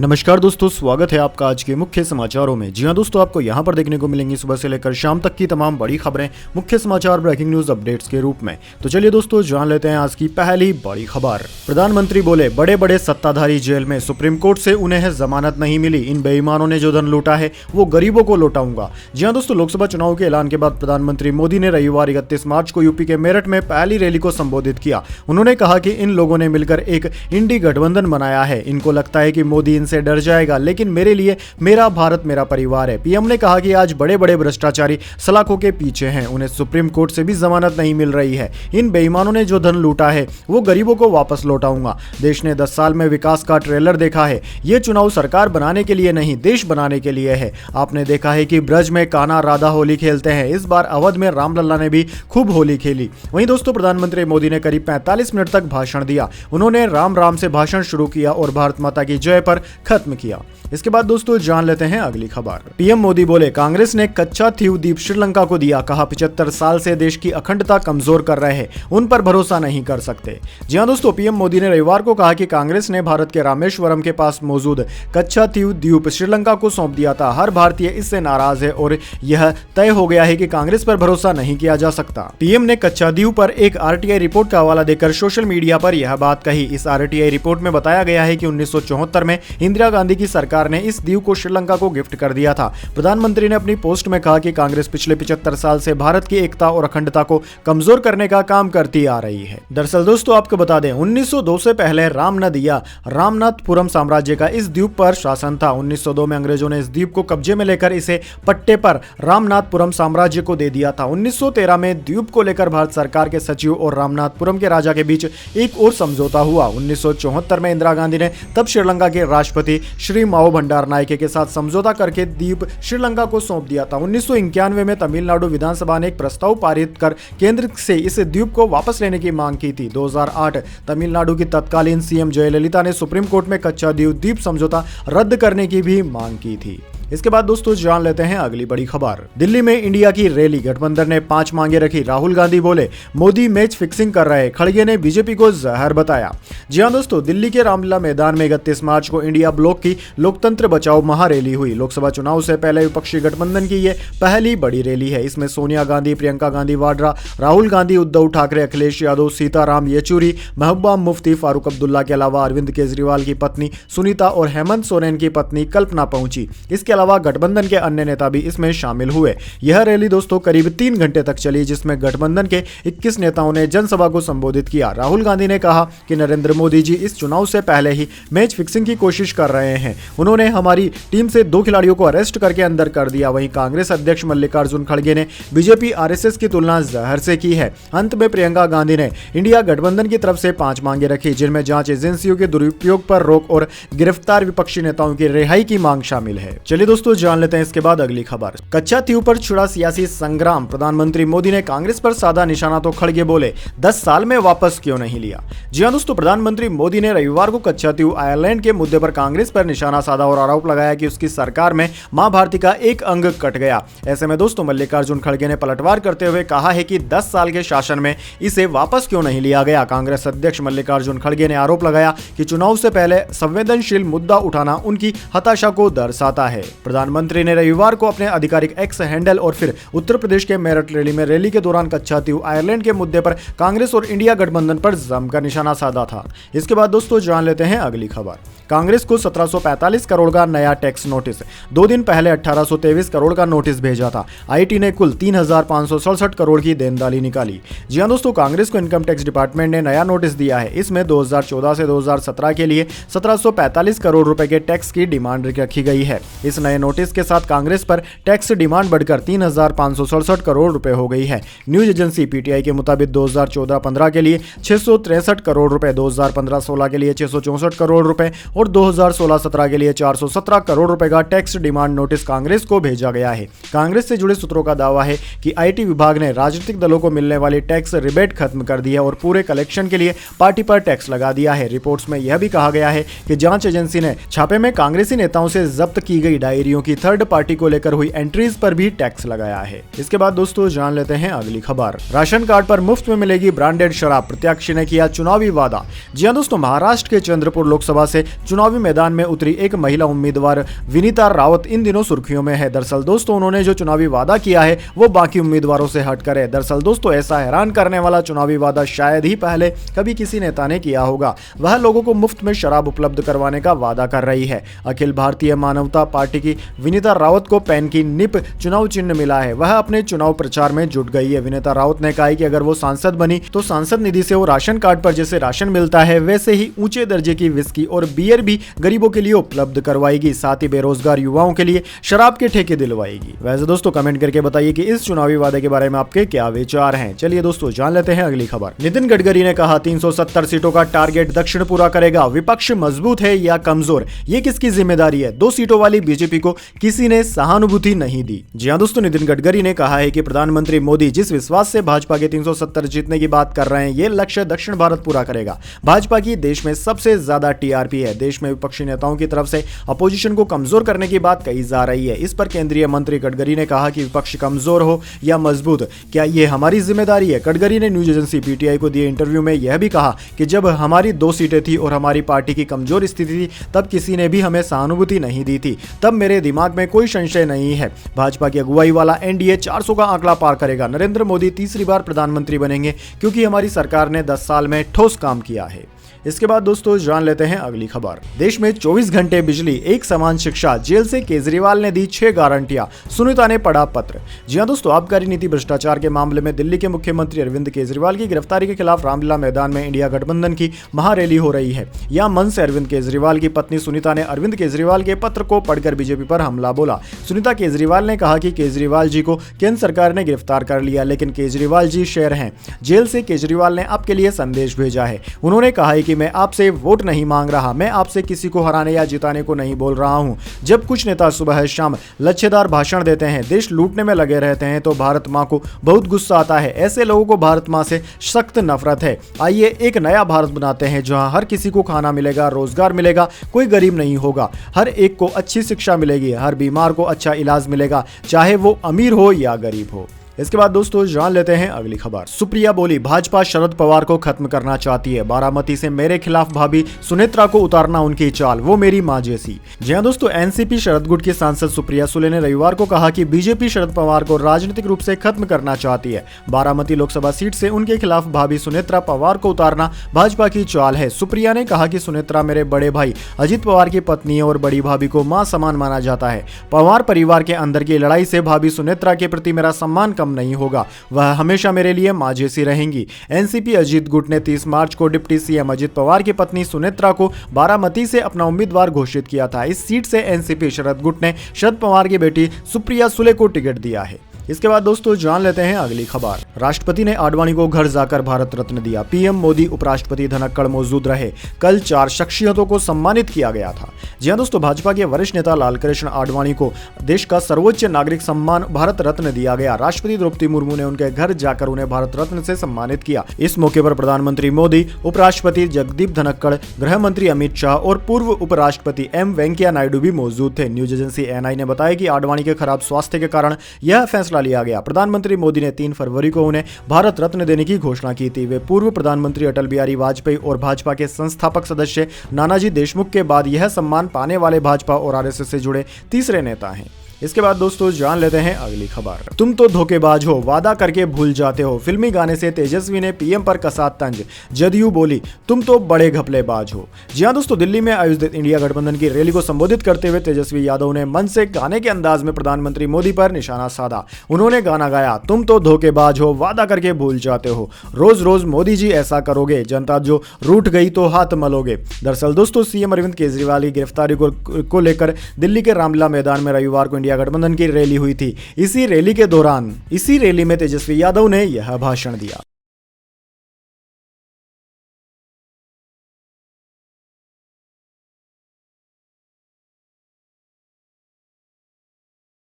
नमस्कार दोस्तों, स्वागत है आपका आज के मुख्य समाचारों में। जी हां दोस्तों, आपको यहां पर देखने को मिलेंगी सुबह से लेकर शाम तक की तमाम बड़ी खबरें मुख्य समाचार ब्रेकिंग न्यूज अपडेट्स के रूप में। तो चलिए दोस्तों, जान लेते हैं आज की पहली बड़ी खबर। प्रधानमंत्री बोले, बड़े बड़े सत्ताधारी जेल में, सुप्रीम कोर्ट से उन्हें जमानत नहीं मिली, इन बेईमानों ने जो धन लूटा है वो गरीबों को लौटाऊंगा। जी हां दोस्तों, लोकसभा चुनाव के ऐलान के बाद प्रधानमंत्री मोदी ने रविवार 31 मार्च को यूपी के मेरठ में पहली रैली को संबोधित किया। उन्होंने कहा कि इन लोगों ने मिलकर एक इंडी गठबंधन बनाया है, इनको लगता है कि मोदी इनसे डर जाएगा, लेकिन मेरे लिए मेरा भारत मेरा परिवार है। पीएम ने कहा कि आज बड़े बड़े भ्रष्टाचारी सलाखों के पीछे हैं, उन्हें सुप्रीम कोर्ट से भी जमानत नहीं मिल रही है। इन बेईमानों ने जो धन लूटा है वो गरीबों को वापस लौटाऊंगा। देश ने 10 साल में विकास का ट्रेलर देखा है। ये चुनाव सरकार बनाने के लिए नहीं, देश बनाने के लिए है। आपने देखा है कि ब्रज में कान्हा राधा होली खेलते हैं, इस बार अवध में रामलला ने भी खूब होली खेली। वहीं दोस्तों, प्रधानमंत्री मोदी ने करीब 45 मिनट तक भाषण दिया। उन्होंने राम राम से भाषण शुरू किया और भारत माता की जय पर खत्म किया। इसके बाद दोस्तों, जान लेते हैं अगली खबर। पीएम मोदी बोले, कांग्रेस ने कच्चा थीव द्वीप श्रीलंका को दिया, कहा 75 साल से देश की अखंडता कमजोर कर रहे हैं, उन पर भरोसा नहीं कर सकते। जी हां दोस्तों, पीएम मोदी ने रविवार को कहा कि कांग्रेस ने भारत के रामेश्वरम के पास मौजूद कच्चा थीव द्वीप श्रीलंका को सौंप दिया था। हर भारतीय इससे नाराज है और यह तय हो गया है कि कांग्रेस पर भरोसा नहीं किया जा सकता। पीएम ने कच्चा द्वीप पर एक आरटीआई रिपोर्ट का हवाला देकर सोशल मीडिया पर यह बात कही। इस आरटीआई रिपोर्ट में बताया गया है कि 1974 में इंदिरा गांधी की सरकार ने इस द्वीप को श्रीलंका को गिफ्ट कर दिया था। प्रधानमंत्री ने अपनी पोस्ट में कहा कि कांग्रेस पिछले 75 साल से भारत की एकता और अखंडता को कमजोर करने का काम करती आ रही है। दरअसल दोस्तों, आपको बता दें, 1902 से पहले रामनाथपुरम साम्राज्य का इस द्वीप पर शासन था। 1902 में अंग्रेजों ने इस द्वीप को कब्जे में लेकर इसे पट्टे पर रामनाथपुरम साम्राज्य को दे दिया था। 1913 में द्वीप को लेकर भारत सरकार के सचिव और रामनाथपुरम के राजा के बीच एक और समझौता हुआ। 1974 में इंदिरा गांधी ने तब श्रीलंका के राष्ट्रपति श्री माओ भंडार नायके के साथ समझौता करके द्वीप श्रीलंका को सौंप दिया था। 1991 में तमिलनाडु विधानसभा ने एक प्रस्ताव पारित कर केंद्र से इस द्वीप को वापस लेने की मांग की थी। 2008 तमिलनाडु की तत्कालीन सीएम जयललिता ने सुप्रीम कोर्ट में कच्चा द्वीप समझौता रद्द करने की भी मांग की थी। इसके बाद दोस्तों, जान लेते हैं अगली बड़ी खबर। दिल्ली में इंडिया की रैली, गठबंधन ने 5 मांगे रखी। राहुल गांधी बोले, मोदी मैच फिक्सिंग कर रहे, खड़गे ने बीजेपी को जहर बताया। जी हां दोस्तों, दिल्ली के रामलीला मैदान में 31 मार्च को इंडिया ब्लॉक की लोकतंत्र बचाओ महारैली हुई। लोकसभा चुनाव से पहले विपक्षी गठबंधन की यह पहली बड़ी रैली है। इसमें सोनिया गांधी, प्रियंका गांधी वाड्रा, राहुल गांधी, उद्धव ठाकरे, अखिलेश यादव, सीताराम येचुरी, महबूबा मुफ्ती, फारूक अब्दुल्ला के अलावा अरविंद केजरीवाल की पत्नी सुनीता और हेमंत सोरेन की पत्नी कल्पना पहुंची। इसके अलावा गठबंधन के अन्य नेता भी इसमें शामिल हुए। यह रैली दोस्तों करीब 3 घंटे तक चली, जिसमें गठबंधन के 21 नेताओं ने जनसभा को संबोधित किया। राहुल गांधी ने कहा कि नरेंद्र मोदी जी इस चुनाव से पहले ही मैच फिक्सिंग की कोशिश कर रहे हैं। उन्होंने हमारी टीम से 2 खिलाड़ियों को अरेस्ट करके अंदर कर दिया। वहीं कांग्रेस अध्यक्ष मल्लिकार्जुन खड़गे ने बीजेपी आरएसएस की तुलना जहर से की है। अंत में प्रियंका गांधी ने इंडिया गठबंधन की तरफ से 5 मांगे रखी, जिनमें जांच एजेंसियों के दुरुपयोग पर रोक और गिरफ्तार विपक्षी नेताओं की रिहाई की मांग शामिल है। चलिए दोस्तों, जान लेते हैं इसके बाद अगली खबर। कच्चा थीव पर छिड़ा सियासी संग्राम, प्रधानमंत्री मोदी ने कांग्रेस पर साधा निशाना तो खड़गे बोले, 10 साल में वापस क्यों नहीं लिया। जी हां दोस्तों, प्रधानमंत्री मोदी ने रविवार को कच्चा थीव आयरलैंड के मुद्दे पर कांग्रेस पर निशाना साधा और आरोप लगाया कि उसकी सरकार में मां भारती का एक अंग कट गया। ऐसे में दोस्तों, मल्लिकार्जुन खड़गे ने पलटवार करते हुए कहा है कि 10 साल के शासन में इसे वापस क्यों नहीं लिया गया। कांग्रेस अध्यक्ष मल्लिकार्जुन खड़गे ने आरोप लगाया कि चुनाव से पहले संवेदनशील मुद्दा उठाना उनकी हताशा को दर्शाता है। प्रधानमंत्री ने रविवार को अपने आधिकारिक एक्स हैंडल और फिर उत्तर प्रदेश के मेरठ रैली में रैली के दौरान कच्चा थीव आयरलैंड के मुद्दे पर कांग्रेस और इंडिया गठबंधन पर जमकर निशाना साधा था। इसके बाद दोस्तों, जान लेते हैं अगली खबर। कांग्रेस को 1745 करोड़ का नया टैक्स नोटिस। 2 दिन पहले 1823 करोड़ का नोटिस भेजा था। आईटी ने कुल 3567 करोड़ की देनदारी निकाली। जी हां दोस्तों, कांग्रेस को इनकम टैक्स डिपार्टमेंट ने नया नोटिस दिया है। इसमें 2014 से 2017 के लिए 1745 करोड़ रुपए के टैक्स की डिमांड रखी गई है। इस नए नोटिस के साथ कांग्रेस पर टैक्स डिमांड बढ़कर 3567 करोड़ रुपए हो गई है। न्यूज एजेंसी पीटीआई के मुताबिक 2014-15 के लिए 663 करोड़ रुपए, 2015-16 के लिए 664 करोड़ रुपए और 2016-17 के लिए 417 करोड़ रुपए का टैक्स डिमांड नोटिस कांग्रेस को भेजा गया है। कांग्रेस से जुड़े सूत्रों का दावा है कि आईटी विभाग ने राजनीतिक दलों को मिलने वाली टैक्स रिबेट खत्म कर दी है और पूरे कलेक्शन के लिए पार्टी पर टैक्स लगा दिया है। रिपोर्ट्स में यह भी कहा गया है कि जांच एजेंसी ने छापे में कांग्रेसी नेताओं से जब्त की गई डायरियों की थर्ड पार्टी को लेकर हुई एंट्रीज पर भी टैक्स लगाया है। इसके बाद दोस्तों जान लेते हैं अगली खबर। राशन कार्ड पर मुफ्त में मिलेगी ब्रांडेड शराब, प्रत्याशी ने किया चुनावी वादा। जी हां दोस्तों, महाराष्ट्र के चंद्रपुर लोकसभा से चुनावी मैदान में उतरी एक महिला उम्मीदवार विनीता रावत इन दिनों सुर्खियों में है। दरअसल दोस्तों उन्होंने जो चुनावी वादा किया है वो बाकी उम्मीदवारों से हटकर है। दरअसल दोस्तों ऐसा हैरान करने वाला चुनावी वादा शायद ही पहले कभी किसी नेता ने किया होगा। वह लोगों को मुफ्त में शराब उपलब्ध करवाने का वादा कर रही है। अखिल भारतीय मानवता पार्टी की विनीता रावत को पेन की निप चुनाव चिन्ह मिला है। वह अपने चुनाव प्रचार में जुट गई है। विनीता रावत ने कहा कि अगर वो सांसद बनी तो सांसद निधि से वो राशन कार्ड पर जैसे राशन मिलता है वैसे ही ऊंचे दर्जे की विस्की और बियर भी गरीबों के लिए उपलब्ध करवाएगी। साथ ही बेरोजगार युवाओं के लिए शराब के ठेके दिलवाएगी। वैसे दोस्तों कमेंट करके बताइए कि इस चुनावी वादे के बारे में आपके क्या विचार हैं। चलिए दोस्तों जान लेते हैं अगली खबर। नितिन गडकरी ने कहा 370 सीटों का टारगेट दक्षिण पूरा करेगा। विपक्ष मजबूत है या कमजोर, ये किसकी जिम्मेदारी है? 2 सीटों वाली बीजेपी को किसी ने सहानुभूति नहीं दी। जी हां दोस्तों, नितिन गडकरी ने कहा है कि प्रधानमंत्री मोदी जिस विश्वास से भाजपा के 370 जीतने की बात कर रहे हैं ये लक्ष्य दक्षिण भारत पूरा करेगा। भाजपा की देश में सबसे ज्यादा टीआरपी है। देश में विपक्षी नेताओं की तरफ से अपोजिशन को कमजोर करने की बात कही जा रही है। इस पर केंद्रीय मंत्री गडकरी ने कहा कि विपक्ष कमजोर हो या मजबूत, क्या ये हमारी जिम्मेदारी है? गडकरी ने न्यूज एजेंसी पीटीआई को दिए इंटरव्यू में यह भी कहा कि जब हमारी 2 सीटें थी और हमारी पार्टी की कमजोर स्थिति थी तब किसी ने भी हमें सहानुभूति नहीं दी थी। तब मेरे दिमाग में कोई संशय नहीं है भाजपा की अगुवाई वाला एनडीए 400 का आंकड़ा पार करेगा। नरेंद्र मोदी तीसरी बार प्रधानमंत्री बनेंगे क्योंकि हमारी सरकार ने 10 साल में ठोस काम किया है। इसके बाद दोस्तों जान लेते हैं अगली खबर। देश में 24 घंटे बिजली, एक समान शिक्षा, जेल से केजरीवाल ने दी 6 गारंटियां, सुनीता ने पढ़ा पत्र। जी हां दोस्तों, आबकारी नीति भ्रष्टाचार के मामले में दिल्ली के मुख्यमंत्री अरविंद केजरीवाल की गिरफ्तारी के खिलाफ रामलीला मैदान में इंडिया गठबंधन की महारैली हो रही है। यहां मंच से अरविंद केजरीवाल की पत्नी सुनीता ने अरविंद केजरीवाल के पत्र को पढ़कर बीजेपी पर हमला बोला। सुनीता केजरीवाल ने कहा कि केजरीवाल जी को केंद्र सरकार ने गिरफ्तार कर लिया लेकिन केजरीवाल जी शेर हैं। जेल से केजरीवाल ने आपके लिए संदेश भेजा है। उन्होंने कहा है कि मैं आपसे वोट नहीं मांग रहा, मैं आपसे किसी को हराने या जिताने को नहीं बोल रहा हूं। जब कुछ नेता सुबह शाम लच्छेदार भाषण देते हैं, देश लूटने में लगे रहते हैं तो भारत मां को बहुत गुस्सा आता है। ऐसे लोगों को भारत मां से सख्त नफरत है। आइए एक नया भारत बनाते हैं जहां हर किसी को खाना मिलेगा, रोजगार मिलेगा, कोई गरीब नहीं होगा, हर एक को अच्छी शिक्षा मिलेगी, हर बीमार को अच्छा इलाज मिलेगा, चाहे वो अमीर हो या गरीब हो। इसके बाद दोस्तों जान लेते हैं अगली खबर। सुप्रिया बोली भाजपा शरद पवार को खत्म करना चाहती है। बारामती से मेरे खिलाफ भाभी सुनेत्रा को उतारना उनकी चाल, वो मेरी मां जैसी। जी हां दोस्तों, एनसीपी शरद गुट की सांसद सुप्रिया सुले ने रविवार को कहा कि बीजेपी शरद पवार को राजनीतिक रूप से खत्म करना चाहती है। बारामती लोकसभा सीट से उनके खिलाफ भाभी सुनेत्रा पवार को उतारना भाजपा की चाल है। सुप्रिया ने कहा कि सुनेत्रा मेरे बड़े भाई अजित पवार की पत्नी है और बड़ी भाभी को मां समान माना जाता है। पवार परिवार के अंदर की लड़ाई से भाभी सुनेत्रा के प्रति मेरा सम्मान कम नहीं होगा, वह हमेशा मेरे लिए मां जैसी रहेंगी। एनसीपी अजीत गुट ने 30 मार्च को डिप्टी सीएम अजित पवार की पत्नी सुनेत्रा को बारामती से अपना उम्मीदवार घोषित किया था। इस सीट से एनसीपी शरद गुट ने शरद पवार की बेटी सुप्रिया सुले को टिकट दिया है। इसके बाद दोस्तों जान लेते हैं अगली खबर। राष्ट्रपति ने आडवाणी को घर जाकर भारत रत्न दिया। पीएम मोदी, उपराष्ट्रपति धनखड़ मौजूद रहे। कल 4 शख्सियतों को सम्मानित किया गया था। जी हां दोस्तों, भाजपा के वरिष्ठ नेता लालकृष्ण आडवाणी को देश का सर्वोच्च नागरिक सम्मान भारत रत्न दिया गया। राष्ट्रपति द्रौपदी मुर्मू ने उनके घर जाकर उन्हें भारत रत्न से सम्मानित किया। इस मौके पर प्रधानमंत्री मोदी, उपराष्ट्रपति जगदीप धनखड़, गृह मंत्री अमित शाह और पूर्व उपराष्ट्रपति एम वेंकैया नायडू भी मौजूद थे। न्यूज एजेंसी एएनआई ने बताया कि आडवाणी के खराब स्वास्थ्य के कारण यह फैसला लिया गया। प्रधानमंत्री मोदी ने 3 फरवरी को उन्हें भारत रत्न देने की घोषणा की थी। वे पूर्व प्रधानमंत्री अटल बिहारी वाजपेयी और भाजपा के संस्थापक सदस्य नानाजी देशमुख के बाद यह सम्मान पाने वाले भाजपा और आरएसएस से जुड़े तीसरे नेता हैं। इसके बाद दोस्तों जान लेते हैं अगली खबर। तुम तो धोखेबाज हो, वादा करके भूल जाते हो। फिल्मी गाने से तेजस्वी ने पीएम पर कसा तंज। जदयू बोली तुम तो बड़े घपलेबाज हो। जी हां दोस्तों, दिल्ली में आयोजित इंडिया गठबंधन की रैली को संबोधित करते हुए तेजस्वी यादव ने मंच से गाने के अंदाज में प्रधानमंत्री मोदी पर निशाना साधा। उन्होंने गाना गाया, तुम तो धोखेबाज हो, वादा करके भूल जाते हो, रोज रोज मोदी जी ऐसा करोगे, जनता जो रूठ गई तो हाथ मलोगे। दरअसल दोस्तों, सीएम अरविंद केजरीवाल की गिरफ्तारी को लेकर दिल्ली के रामलीला मैदान में रविवार को इंडिया गठबंधन की रैली हुई थी। इसी रैली में तेजस्वी यादव ने यह भाषण दिया।